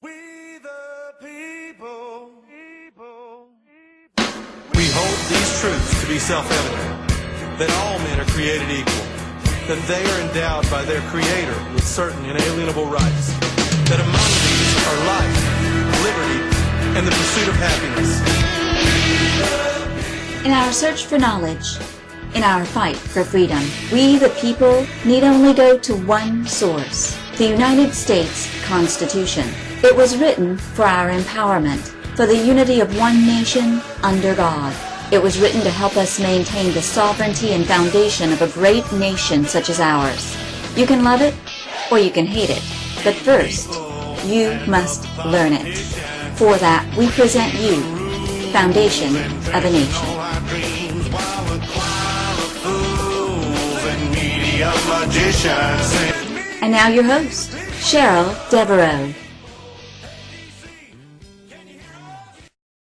We the people. We hold these truths to be self-evident, that all men are created equal, that they are endowed by their Creator with certain inalienable rights, that among these are life, liberty, and the pursuit of happiness. In our search for knowledge, in our fight for freedom, we the people need only go to one source, the United States Constitution. It was written for our empowerment, for the unity of one nation under God. It was written to help us maintain the sovereignty and foundation of a great nation such as ours. You can love it or you can hate it, but first, you must learn it. For that, we present you, Foundation of a Nation. And now your host, Sheryl Devereaux.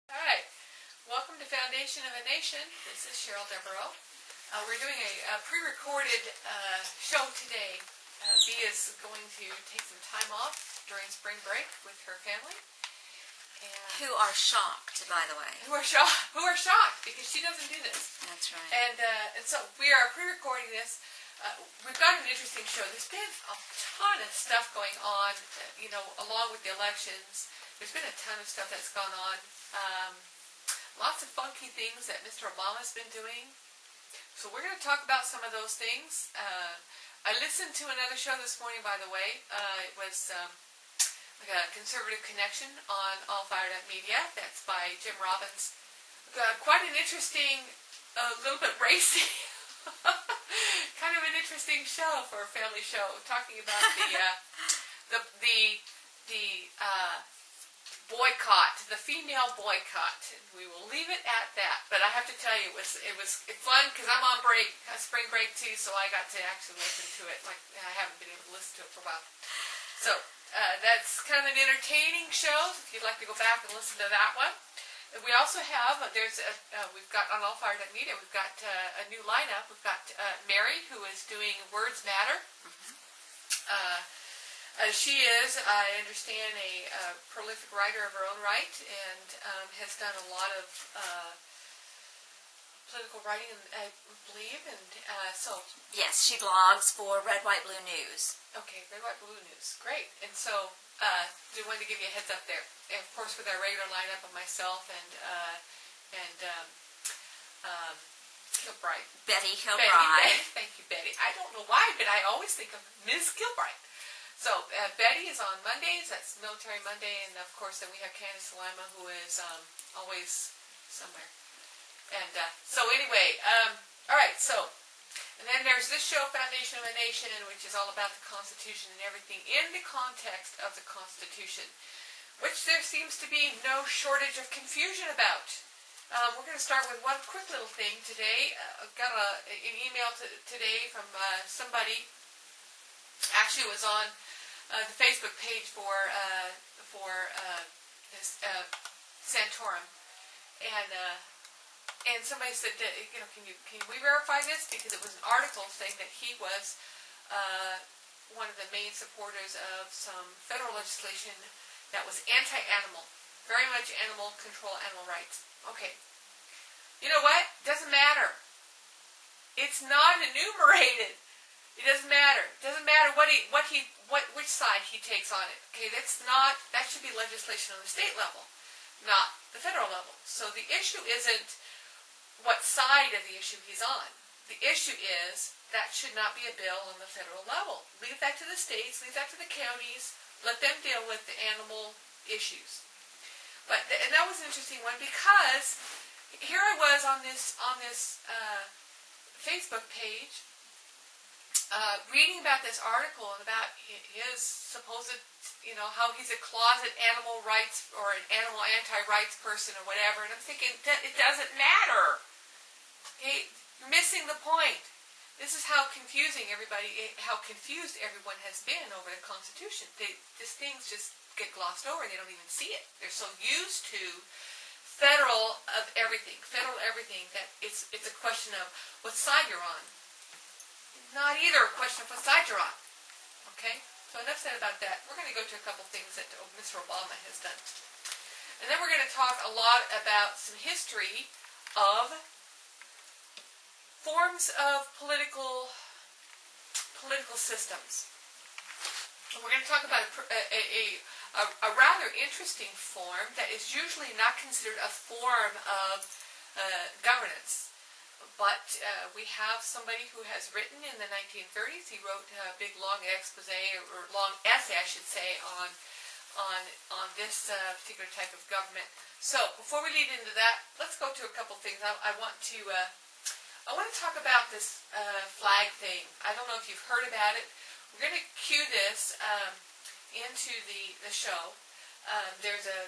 Alright, welcome to Foundation of a Nation. This is Sheryl Devereaux. We're doing a pre-recorded show today. Bea is going to take some time off during spring break with her family. And who are shocked, by the way. Who are shocked because she doesn't do this. That's right. And so we are pre-recording this. We've got an interesting show. There's been a ton of stuff going on, along with the elections. There's been a ton of stuff that's gone on. Lots of funky things that Mr. Obama's been doing. So we're going to talk about some of those things. I listened to another show this morning, by the way. It was like a conservative connection on All Fired Up Media. That's by Jim Robbins. Quite an interesting, a little bit racy, kind of an interesting show for a family show, talking about the boycott, the female boycott. We will leave it at that. But I have to tell you, it was fun because I'm on break, spring break too, so I got to actually listen to it. Like I haven't been able to listen to it for a while. So that's kind of an entertaining show. If you'd like to go back and listen to that one. We also have we've got on All Fired Up Media. We've got a new lineup. We've got Mary, who is doing Words Matter. She is, I understand, a prolific writer of her own right, and has done a lot of political writing, I believe, and so... Yes, she blogs for Red, White, Blue News. Okay, Red, White, Blue News. Great. And so, just wanted to give you a heads up there. And of course, with our regular lineup of myself and Kilbright. Betty Kilbright. Thank you, Betty. I don't know why, but I always think of Ms. Kilbright. So, Betty is on Mondays. That's Military Monday. And, of course, then we have Candace Lima, who is always somewhere. And so, anyway, all right, so... And then there's this show, Foundation of a Nation, which is all about the Constitution and everything in the context of the Constitution, which there seems to be no shortage of confusion about. We're going to start with one quick little thing today. I got an email today from somebody. Actually, it was on the Facebook page for this Santorum, and somebody said, can we verify this? Because it was an article saying that he was one of the main supporters of some federal legislation that was anti-animal, very much animal control, animal rights. Okay. You know what? Doesn't matter. It's not enumerated. It doesn't matter. It doesn't matter which side he takes on it. Okay, that should be legislation on the state level, not the federal level. So the issue isn't what side of the issue he's on. The issue is that should not be a bill on the federal level. Leave that to the states, leave that to the counties, let them deal with the animal issues. And that was an interesting one because here I was on this Facebook page reading about this article and about his supposed, how he's a closet animal rights or an animal anti-rights person or whatever, and I'm thinking, it doesn't matter. Okay, you're missing the point. This is how confused everyone has been over the Constitution. These things just get glossed over. They don't even see it. They're so used to federal everything, that it's a question of what side you're on. Not either a question of what side you're on. Okay? So enough said about that. We're going to go to a couple things that Mr. Mr. Obama has done. And then we're going to talk a lot about some history of forms of political systems. And we're going to talk about a rather interesting form that is usually not considered a form of governance. But we have somebody who has written in the 1930s. He wrote a big long expose, or long essay, I should say, on this particular type of government. So before we lead into that, let's go to a couple things. I want to talk about this flag thing. I don't know if you've heard about it. We're going to cue this into the show. There's the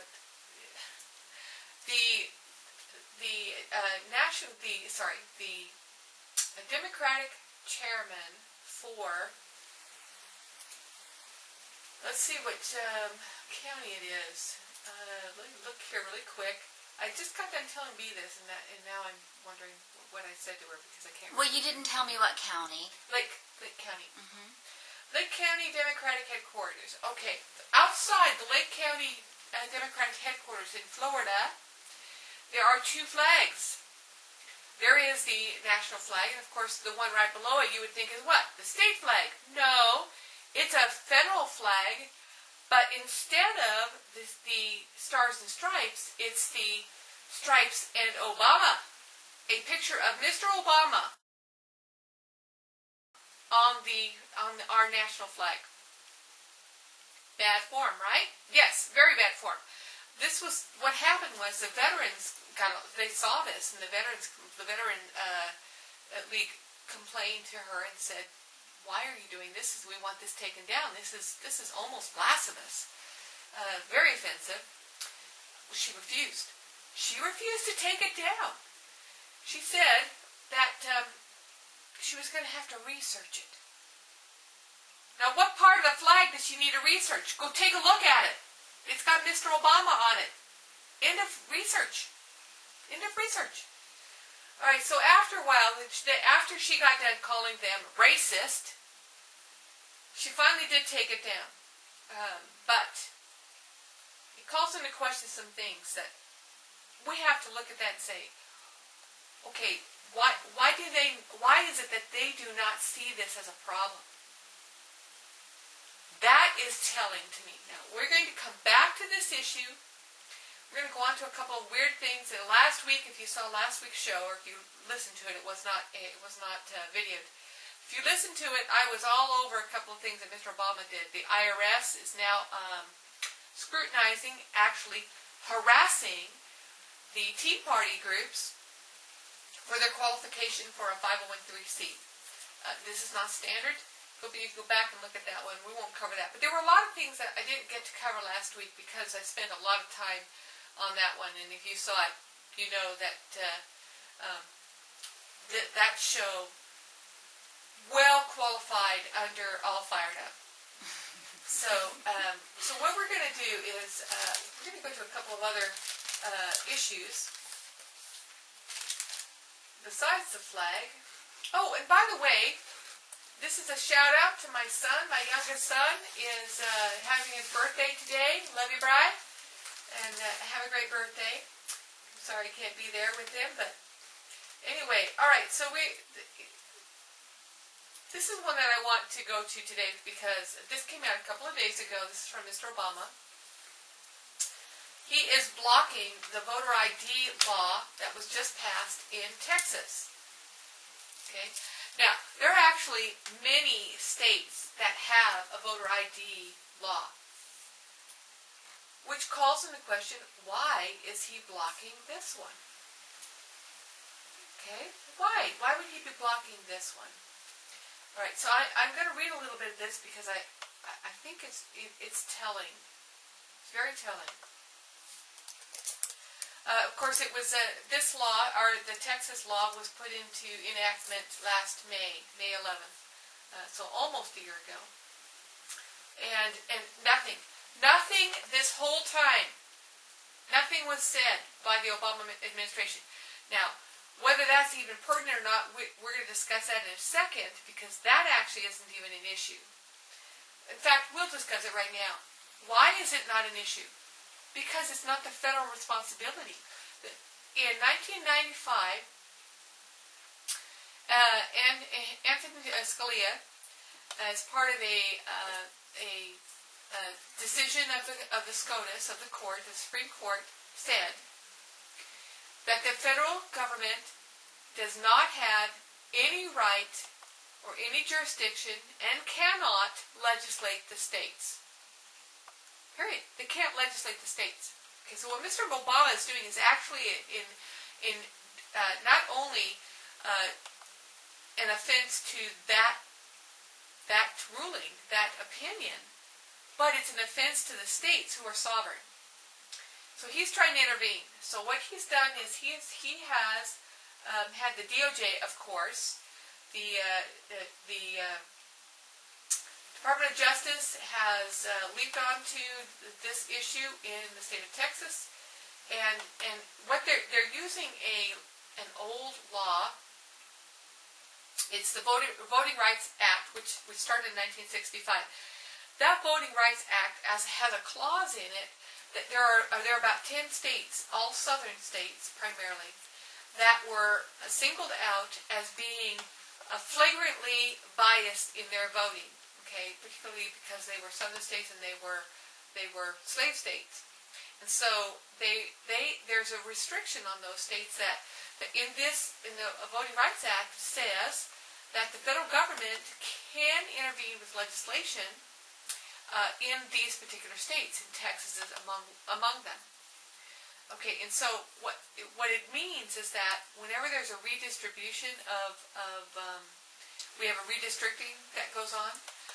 Democratic chairman for, let's see what county it is. Let me look here really quick. I just got done telling B this, and now I'm wondering what I said to her because I can't remember. Well, you didn't tell me what county. Lake County. Mm-hmm. Lake County Democratic Headquarters. Okay, outside the Lake County Democratic Headquarters in Florida, there are two flags. There is the national flag, and of course the one right below it you would think is what? The state flag. No, it's a federal flag, but instead of the stars and stripes, it's the stripes and Obama. A picture of Mr. Obama on our national flag. Bad form, right? Yes, very bad form. This was what happened was the veterans they saw this, and the veteran league complained to her and said, "Why are you doing this? We want this taken down. This is almost blasphemous, very offensive." She refused. She refused to take it down. She said that she was going to have to research it. Now, what part of the flag does she need to research? Go take a look at it. It's got Mr. Obama on it. End of research. End of research. All right, so after a while, after she got done calling them racist, she finally did take it down. But it calls into question some things that we have to look at that and say, okay, why is it that they do not see this as a problem? That is telling to me. Now, we're going to come back to this issue. We're going to go on to a couple of weird things. And last week, if you saw last week's show, or if you listened to it, it was not videoed. If you listened to it, I was all over a couple of things that Mr. Obama did. The IRS is now scrutinizing, actually harassing the Tea Party groups for their qualification for a 501(c)(3). This is not standard. You can go back and look at that one. We won't cover that. But there were a lot of things that I didn't get to cover last week because I spent a lot of time on that one. And if you saw it, you know that that show well qualified under All Fired Up. So what we're going to do is we're going to go to a couple of other issues besides the flag. Oh, and by the way, this is a shout out to my son. My youngest son is having his birthday today. Love you, Bri. And have a great birthday. I'm sorry I can't be there with him, but anyway, all right. So this is one that I want to go to today because this came out a couple of days ago. This is from Mr. Obama. He is blocking the voter ID law that was just passed in Texas. Okay. Now, there are actually many states that have a voter ID law, which calls into question, why is he blocking this one? Okay, why? Why would he be blocking this one? All right, so I'm going to read a little bit of this because I think it's telling. It's very telling. Of course, it was this law, or the Texas law, was put into enactment last May 11th, so almost a year ago. And nothing this whole time, nothing was said by the Obama administration. Now, whether that's even pertinent or not, we're going to discuss that in a second, because that actually isn't even an issue. In fact, we'll discuss it right now. Why is it not an issue? Because it's not the federal responsibility. In 1995, and Anthony Scalia, as part of a decision of the SCOTUS, of the court, the Supreme Court, said that the federal government does not have any right or any jurisdiction and cannot legislate the states. Period. They can't legislate the states. Okay, so what Mr. Obama is doing is actually in not only an offense to that ruling, that opinion, but it's an offense to the states who are sovereign. So he's trying to intervene. So what he's done is he has had the DOJ, of course, the Department of Justice has leaped onto this issue in the state of Texas, and what they're using an old law. It's the Voting Rights Act, which started in 1965. That Voting Rights Act has a clause in it that there are about 10 states, all southern states primarily, that were singled out as being flagrantly biased in their voting. Okay, particularly because they were southern states and they were slave states, and so there's a restriction on those states that in the Voting Rights Act says that the federal government can intervene with legislation in these particular states, and Texas is among them. Okay, and so what it means is that whenever there's a redistribution we have a redistricting that goes on.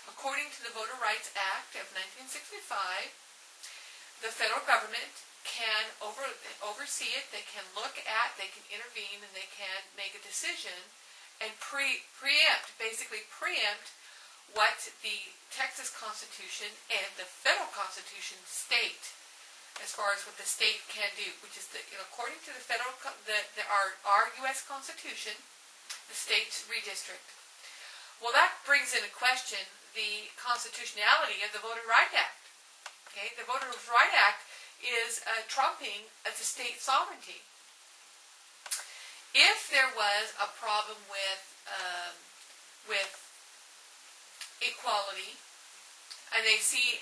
According to the Voter Rights Act of 1965, the federal government can oversee it, they can look at, they can intervene, and they can make a decision and basically preempt what the Texas Constitution and the federal Constitution state as far as what the state can do, which is according to the federal, our U.S. Constitution, the states redistrict. Well, that brings into question the constitutionality of the Voting Rights Act. Okay, the Voting Rights Act is trumping the state sovereignty. If there was a problem with equality, and they see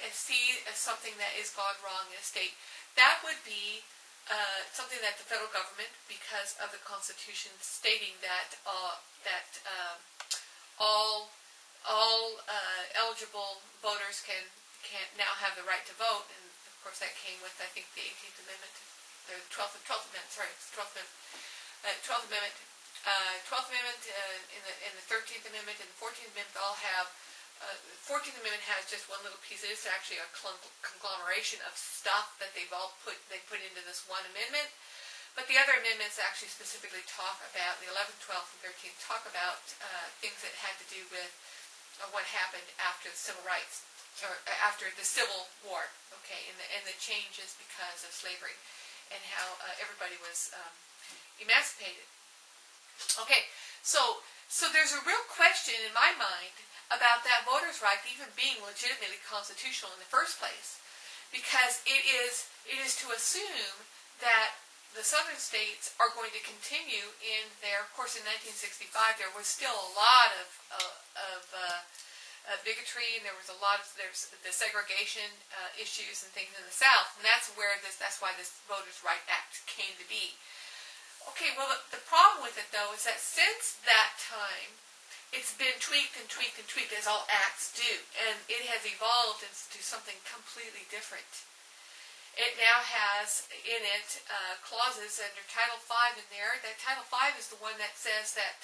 something that is gone wrong in a state, that would be something that the federal government, because of the Constitution stating that all eligible voters can now have the right to vote, and of course that came with, I think, the 18th Amendment, the 12th Amendment, sorry, 12th Amendment, 12th Amendment, in the 13th Amendment, and the 14th Amendment all have. The 14th Amendment has just one little piece. It's actually a conglomeration of stuff that they put into this one amendment. But the other amendments actually specifically talk about, the 11th, 12th, and 13th, talk about things that had to do with what happened after the civil rights, or after the Civil War, okay, and the changes because of slavery, and how everybody was emancipated. Okay, so there's a real question in my mind about that voter's right even being legitimately constitutional in the first place, because it is to assume that the southern states are going to continue in their, of course, in 1965 there was still a lot of bigotry, and there's the segregation issues and things in the South, and that's why this Voters' Right Act came to be. Okay, well, the problem with it, though, is that since that time, it's been tweaked and tweaked and tweaked, as all acts do, and it has evolved into something completely different. It now has in it clauses under Title V in there. That Title V is the one that says that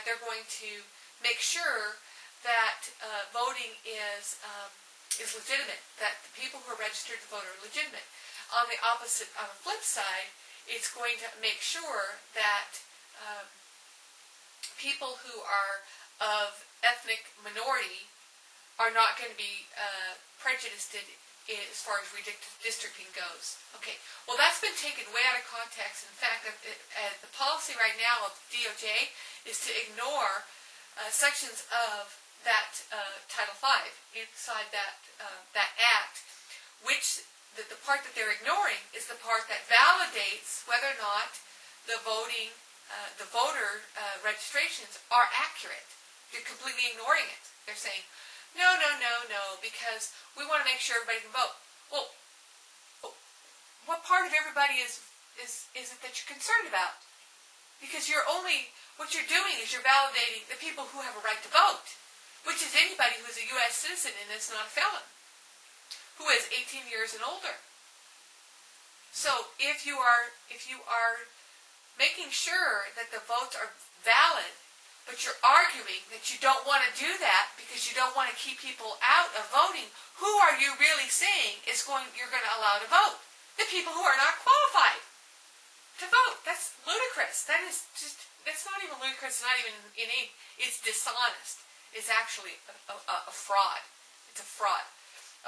they're going to make sure that voting is legitimate, that the people who are registered to vote are legitimate. On the flip side, it's going to make sure that people who are of ethnic minority are not going to be prejudiced as far as redistricting goes. Okay, well, that's been taken way out of context. In fact, the policy right now of DOJ is to ignore sections of Title V, inside that act, which the part that they're ignoring is the part that validates whether or not the voter registrations are accurate. They're completely ignoring it. They're saying, no, because we want to make sure everybody can vote. Well, what part of everybody is it that you're concerned about? Because what you're doing is you're validating the people who have a right to vote, which is anybody who is a U.S. citizen and is not a felon, who is 18 years and older. So if you are making sure that the votes are valid, but you're arguing that you don't want to do that because you don't want to keep people out of voting, who are you really saying you're going to allow to vote? The people who are not qualified to vote. That's ludicrous. That's not even ludicrous. It's not even innate. It's dishonest. It's actually a fraud. It's a fraud.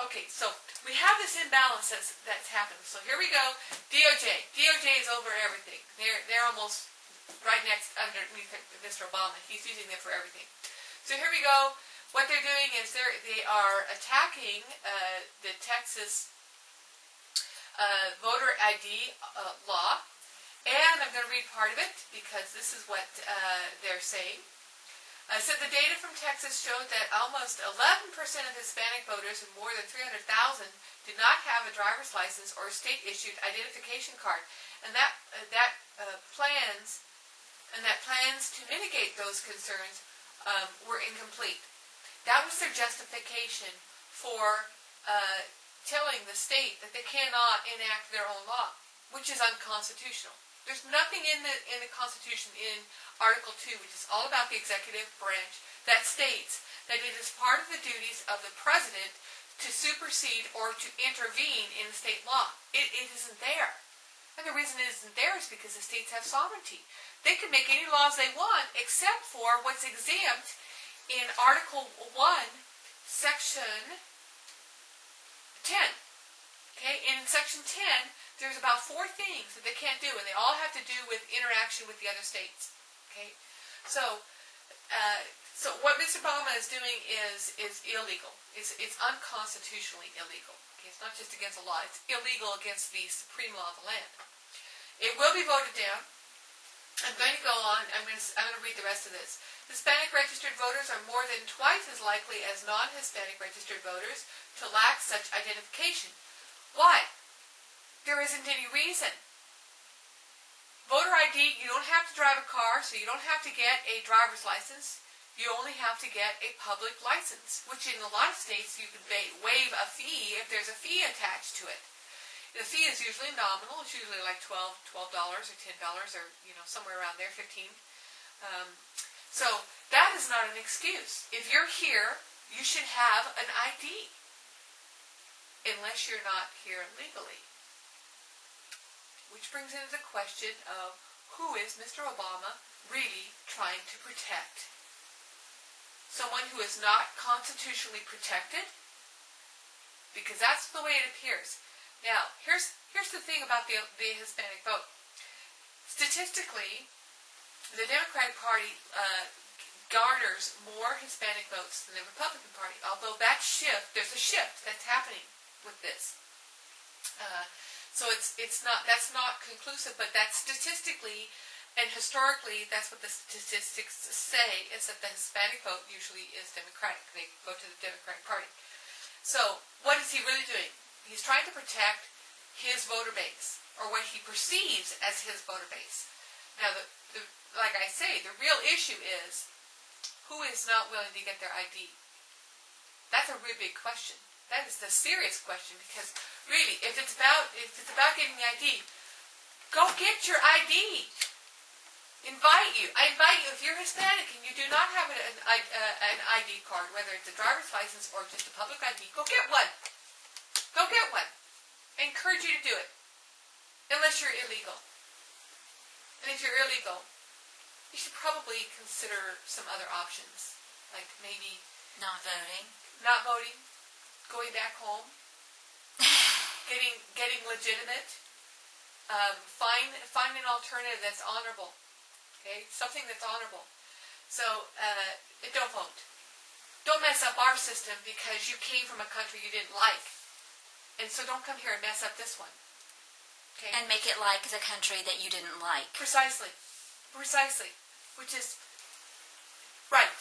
Okay, so we have this imbalance that's happened. So here we go. DOJ. DOJ is over everything. They're almost right underneath Mr. Obama. He's using them for everything. So here we go. What they're doing is they are attacking the Texas voter ID law. And I'm going to read part of it because this is what they're saying. Said the data from Texas showed that almost 11% of Hispanic voters and more than 300,000 did not have a driver's license or a state-issued identification card, and that plans to mitigate those concerns were incomplete. That was their justification for telling the state that they cannot enact their own law, which is unconstitutional. There's nothing in the Constitution in Article 2, which is all about the executive branch, that states that it is part of the duties of the president to supersede or to intervene in state law. It isn't there. And the reason it isn't there is because the states have sovereignty. They can make any laws they want except for what's exempt in Article 1, Section 10. Okay, in Section 10, there's about 4 things that they can't do, and they all have to do with interaction with the other states. Okay, so what Mr. Obama is doing is illegal. It's unconstitutionally illegal. Okay, it's not just against the law; it's illegal against the supreme law of the land. It will be voted down. I'm going to go on. I'm going to read the rest of this. Hispanic registered voters are more than twice as likely as non-Hispanic registered voters to lack such identification. Why? There isn't any reason. Voter ID, you don't have to drive a car, so you don't have to get a driver's license. You only have to get a public license, which in a lot of states you can waive a fee if there's a fee attached to it. The fee is usually nominal. It's usually like $12 or $10 or somewhere around there, 15. So that is not an excuse. If you're here, you should have an ID, unless you're not here legally. Which brings into the question of who is Mr. Obama really trying to protect? Someone who is not constitutionally protected? Because that's the way it appears. Now, here's the thing about the Hispanic vote. Statistically, the Democratic Party garners more Hispanic votes than the Republican Party. Although there's a shift that's happening with this. So that's not conclusive, but that's statistically and historically, that's what the statistics say, is that the Hispanic vote usually is Democratic. They go to the Democratic Party. So what is he really doing? He's trying to protect his voter base, or what he perceives as his voter base. Now, like I say, the real issue is who is not willing to get their ID. That's a really big question. That is the serious question, because really, if it's about getting the ID, go get your ID. I invite you, if you're Hispanic and you do not have an ID card, whether it's a driver's license or just a public ID, go get one. Go get one. I encourage you to do it, unless you're illegal. And if you're illegal, you should probably consider some other options, like maybe Not voting. Going back home, getting legitimate, find an alternative that's honorable, okay? Something that's honorable. So, don't vote. don't mess up our system because you came from a country you didn't like. And so don't come here and mess up this one. Okay? And make it like the country that you didn't like. Precisely. Precisely. Which is right.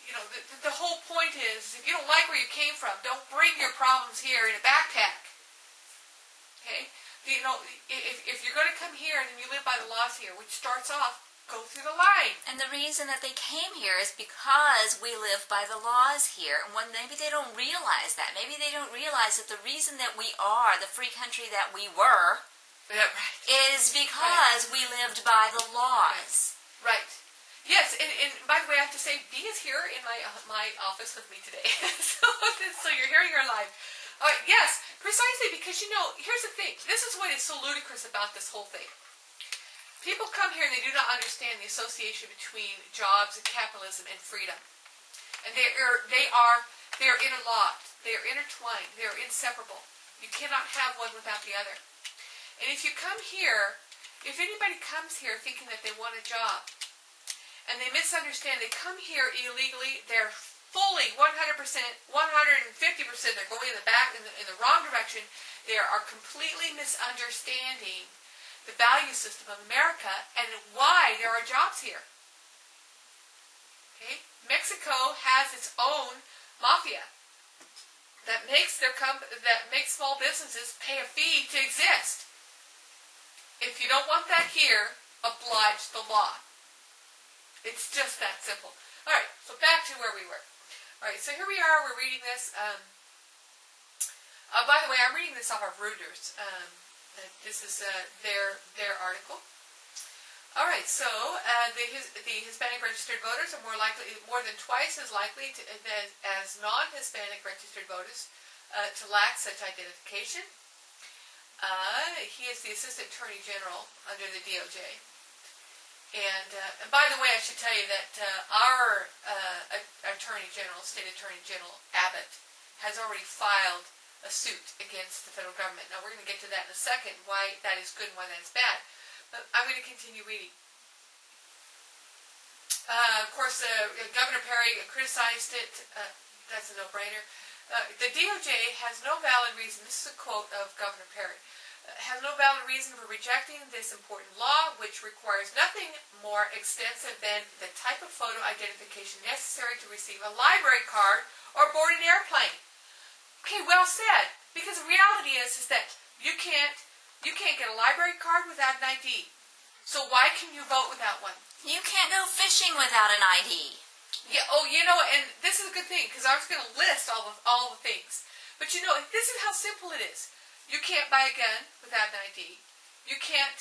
You know, the whole point is, if you don't like where you came from, don't bring your problems here in a backpack. Okay? You know, if you're going to come here and you live by the laws here, which starts off, go through the line. And the reason that they came here is because we live by the laws here. And when maybe they don't realize that. Maybe they don't realize that the reason that we are the free country that we were is because we lived by the laws. Right. Yes, and by the way, I have to say, B is here in my office with me today. so you're hearing her live. Yes, precisely because, you know, here's the thing. This is what is so ludicrous about this whole thing. People come here and they do not understand the association between jobs and capitalism and freedom. And they are interlocked. They are intertwined. They are inseparable. You cannot have one without the other. And if you come here, if anybody comes here thinking that they want a job, and they misunderstand, they come here illegally, they're fully 100%, 150%, they're going in the back, in the wrong direction. They are completely misunderstanding the value system of America and why there are jobs here. Okay? Mexico has its own mafia that makes small businesses pay a fee to exist. If you don't want that here, oblige the law. It's just that simple. All right, so back to where we were. All right, so here we are. We're reading this. By the way, I'm reading this off of Reuters. This is their article. All right, so the Hispanic registered voters are more than twice as likely as non-Hispanic registered voters to lack such identification. He is the Assistant Attorney General under the DOJ. And by the way, I should tell you that our Attorney General, State Attorney General Abbott, has already filed a suit against the federal government. Now, we're going to get to that in a second, why that is good and why that is bad. But I'm going to continue reading. Of course, Governor Perry criticized it. That's a no-brainer. The DOJ has no valid reason, this is a quote of Governor Perry, has no valid reason for rejecting this important law, which requires nothing more extensive than the type of photo identification necessary to receive a library card or board an airplane. Okay, well said. Because the reality is that you can't get a library card without an ID. So why can you vote without one? You can't go fishing without an ID. Yeah. Oh, you know, and this is a good thing because I was going to list all the things. But you know, this is how simple it is. You can't buy a gun without an ID. You cannot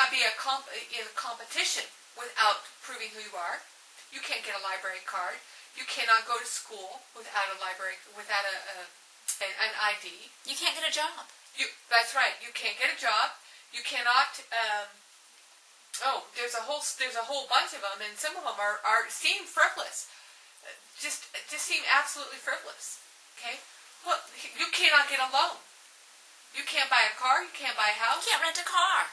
be in a competition without proving who you are. You can't get a library card. You cannot go to school without an ID. You can't get a job. That's right. You can't get a job. You cannot. There's a whole bunch of them, and some of them seem frivolous. Just seem absolutely frivolous. Okay? Well, you cannot get a loan. You can't buy a car. You can't buy a house. You can't rent a car.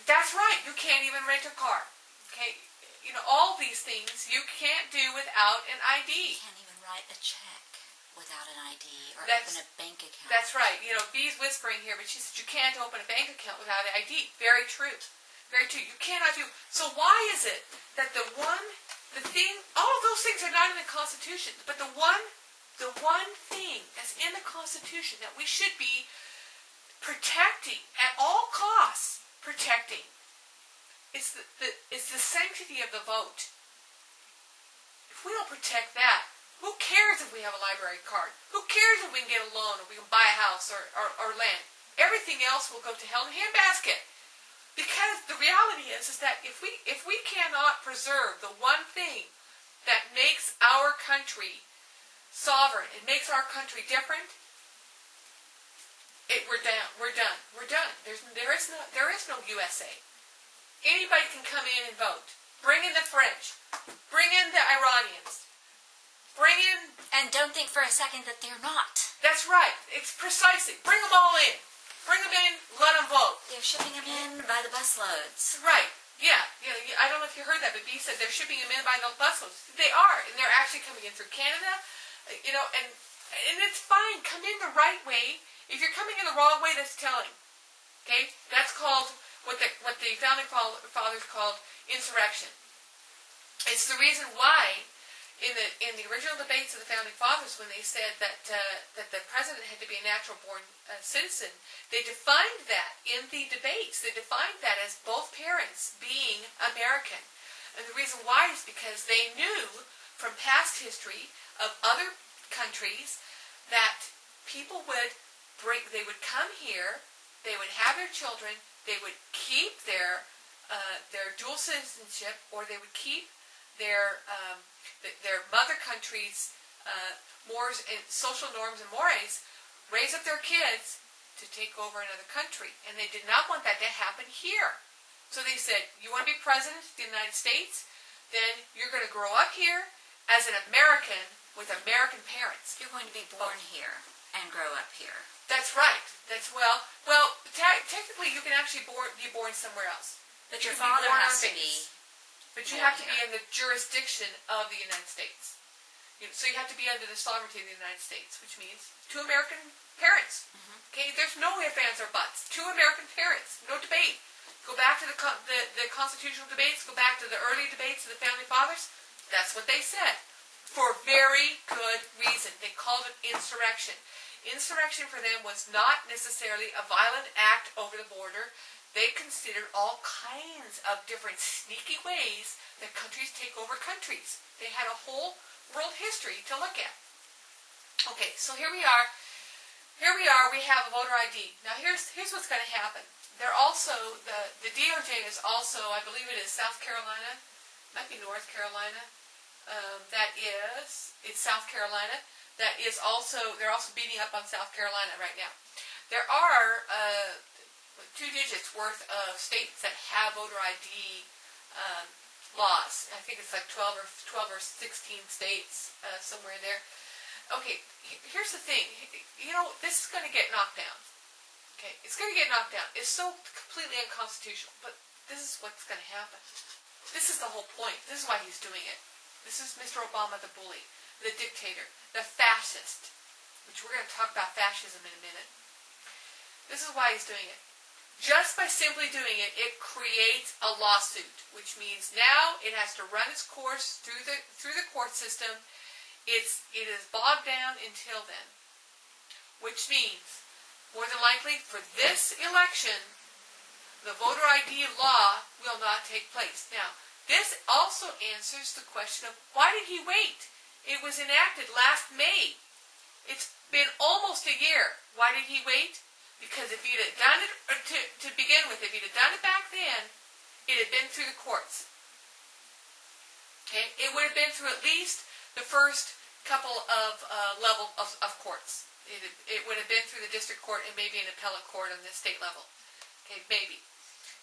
That's right. You can't even rent a car. Okay? You know, all these things you can't do without an ID. You can't even write a check without an ID or open a bank account. That's right. You know, Bee's whispering here, but she said you can't open a bank account without an ID. Very true. Very true. You cannot do. So why is it that all of those things are not in the Constitution, but the one thing that's in the Constitution that we should be protecting at all costs, protecting, is the sanctity of the vote. If we don't protect that, who cares if we have a library card? Who cares if we can get a loan or we can buy a house or land? Everything else will go to hell in a handbasket. Because the reality is that if we cannot preserve the one thing that makes our country sovereign, it makes our country different, we're done. There is no USA. Anybody can come in and vote. Bring in the French. Bring in the Iranians. Bring in... And don't think for a second that they're not. That's right. It's precisely. Bring them all in. Bring them in, let them vote. They're shipping them in by the busloads. Right. Yeah, I don't know if you heard that, but B said they're shipping them in by the busloads. They are, and they're actually coming in through Canada, and it's fine. Come in the right way. If you're coming in the wrong way, that's telling. Okay, that's called what the founding fathers called insurrection. It's the reason why in the original debates of the founding fathers, when they said that the president had to be a natural born citizen, they defined that in the debates. They defined that as both parents being American, and the reason why is because they knew from past history of other countries that people would come here, they would have their children, they would keep their dual citizenship, or they would keep their mother country's mores and social norms and mores, raise up their kids to take over another country, and they did not want that to happen here. So they said, you want to be president of the United States, then you're going to grow up here as an American with American parents. You're going to be born here and grow up here. That's right. Technically you can actually be born somewhere else. But your father has to be. But you have to be in the jurisdiction of the United States. So you have to be under the sovereignty of the United States, which means two American parents. Okay, there's no ifs, ands, or buts. Two American parents, no debate. Go back to the constitutional debates. Go back to the early debates of the founding fathers. That's what they said, for very good reason. They called it insurrection. Insurrection for them was not necessarily a violent act over the border. They considered all kinds of different sneaky ways that countries take over countries. They had a whole world history to look at. Okay, so here we are. We have a voter ID. Now here's what's going to happen. They're also, the DOJ is also, I believe it is South Carolina, might be North Carolina, it's South Carolina, they're also beating up on South Carolina right now. There are 2 digits worth of states that have voter ID laws. I think it's like 12 or 16 states, somewhere in there. Okay, here's the thing. This is going to get knocked down. Okay, it's going to get knocked down. It's so completely unconstitutional, but this is what's going to happen. This is the whole point. This is why he's doing it. This is Mr. Obama, the bully, the dictator, the fascist, which we're going to talk about fascism in a minute. This is why he's doing it. Just by simply doing it, it creates a lawsuit, which means now it has to run its course through the court system. It is bogged down until then, which means, more than likely, for this election, the voter ID law will not take place. Now, this also answers the question of why did he wait? It was enacted last May. It's been almost a year. Why did he wait? Because if you'd have done it, to begin with, if you'd have done it back then, it had been through the courts. Okay? It would have been through at least the first couple of level of courts. It would have been through the district court and maybe an appellate court on the state level. Okay, maybe.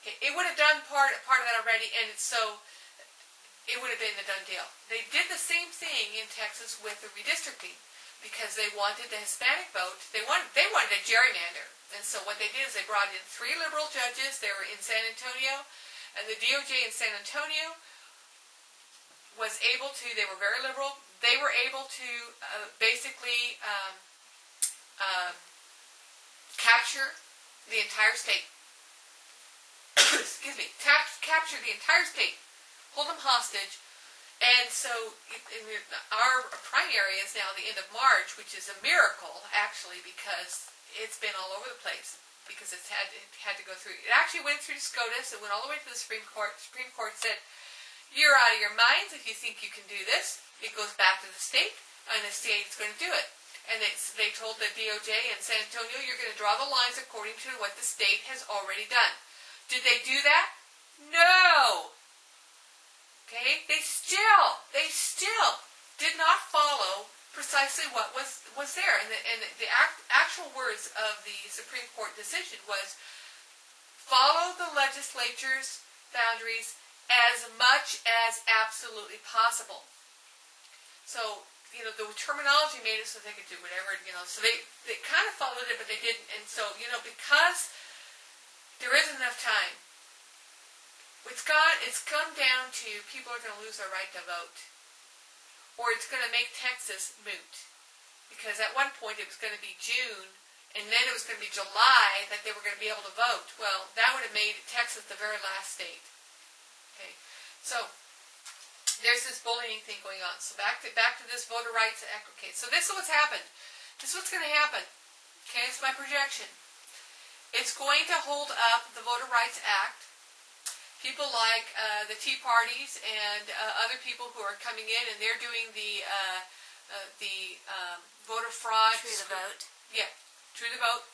Okay, it would have done part of that already, and so it would have been the done deal. They did the same thing in Texas with the redistricting because they wanted the Hispanic vote. They wanted a gerrymander. And so what they did is they brought in 3 liberal judges. They were in San Antonio, and the DOJ in San Antonio was able to, they were very liberal, they were able to basically capture the entire state. Excuse me, capture the entire state, hold them hostage. And so our primary is now the end of March, which is a miracle, actually, because it's been all over the place, because it had to go through. It actually went through SCOTUS. It went all the way to the Supreme Court. The Supreme Court said, you're out of your minds if you think you can do this. It goes back to the state, and the state's going to do it. And they told the DOJ in San Antonio, you're going to draw the lines according to what the state has already done. Did they do that? No! Okay? They still did not follow precisely what was there. And the actual words of the Supreme Court decision was, follow the legislature's boundaries as much as absolutely possible. So, the terminology made it so they could do whatever, so they kind of followed it, but they didn't. And so, because there isn't enough time, It's come down to people are going to lose their right to vote, or it's going to make Texas moot, because at one point it was going to be June, and then it was going to be July that they were going to be able to vote. Well, that would have made Texas the very last state. Okay, so there's this bullying thing going on. So back to this voter rights act. Okay, so this is what's happened. This is what's going to happen. Okay, it's my projection. It's going to hold up the Voter Rights Act. People like the Tea Parties and other people who are coming in, and they're doing the voter fraud. True the vote. Yeah, True the Vote.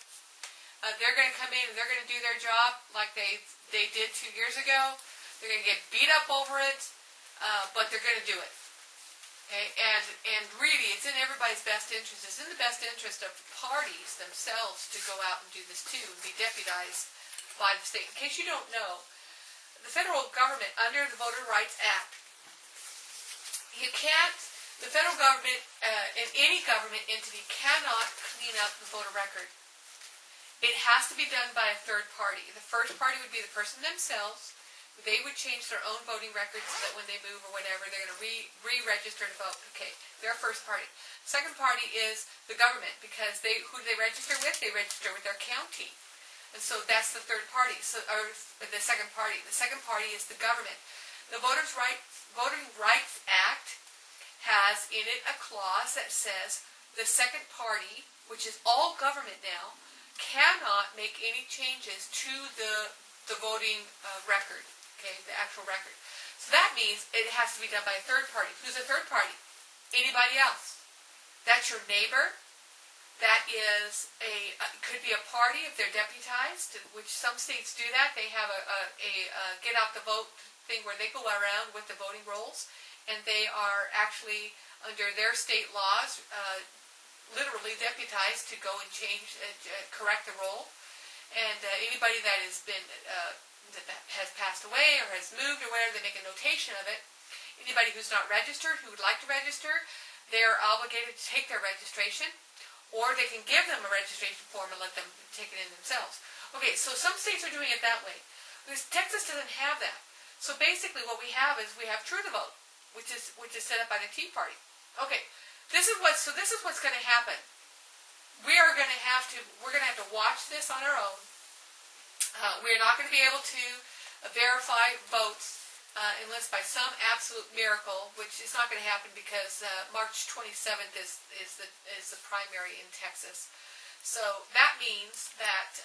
They're going to come in and they're going to do their job like they did 2 years ago. They're going to get beat up over it, but they're going to do it. Okay, and really, it's in everybody's best interest. It's in the best interest of the parties themselves to go out and do this too, and be deputized by the state. In case you don't know, the federal government, under the Voter Rights Act, the federal government and any government entity cannot clean up the voter record. It has to be done by a third party. The first party would be the person themselves. They would change their own voting records so that when they move or whatever, they're going to re-register to vote. Okay, they're first party. Second party is the government, because who do they register with? They register with their county. And so that's the third party, or the second party. The second party is the government. The Voting Rights Act has in it a clause that says the second party, which is all government now, cannot make any changes to the voting record. Okay, the actual record. So that means it has to be done by a third party. Who's a third party? Anybody else. That's your neighbor. That is could be a party if they're deputized, which some states do that. They have a get out the vote thing where they go around with the voting rolls, and they are actually under their state laws literally deputized to go and change, correct the roll. And anybody that has been that has passed away or has moved or whatever, they make a notation of it. Anybody who's not registered, who would like to register, they're obligated to take their registration, or they can give them a registration form and let them take it in themselves. Okay, so some states are doing it that way. Because Texas doesn't have that. So basically what we have is we have True the Vote, which is set up by the Tea Party. Okay, this is what's going to happen. We're going to have to watch this on our own. We're not going to be able to verify votes unless by some absolute miracle, which is not going to happen because March 27th is the primary in Texas. So that means that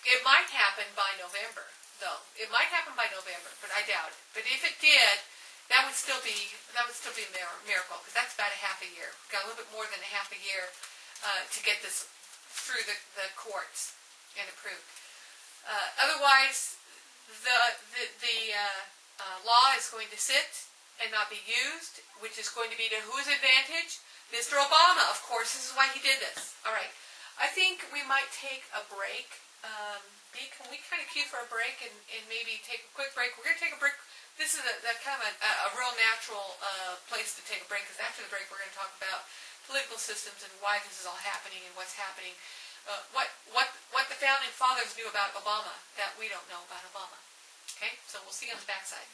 it might happen by November, though. It might happen by November, but I doubt it. But if it did, that would still be a miracle, because that's about a half a year. We've got a little bit more than a half a year to get this through the courts and approved. Otherwise, the law is going to sit and not be used, which is going to be to whose advantage? Mr. Obama, of course. This is why he did this. All right. I think we might take a break. Dee, can we kind of cue for a break and maybe take a quick break? We're going to take a break. This is a kind of a real natural place to take a break, because after the break we're going to talk about political systems and why this is all happening and what's happening. What the founding fathers knew about Obama that we don't know about Obama. Okay, so we'll see you on the backside.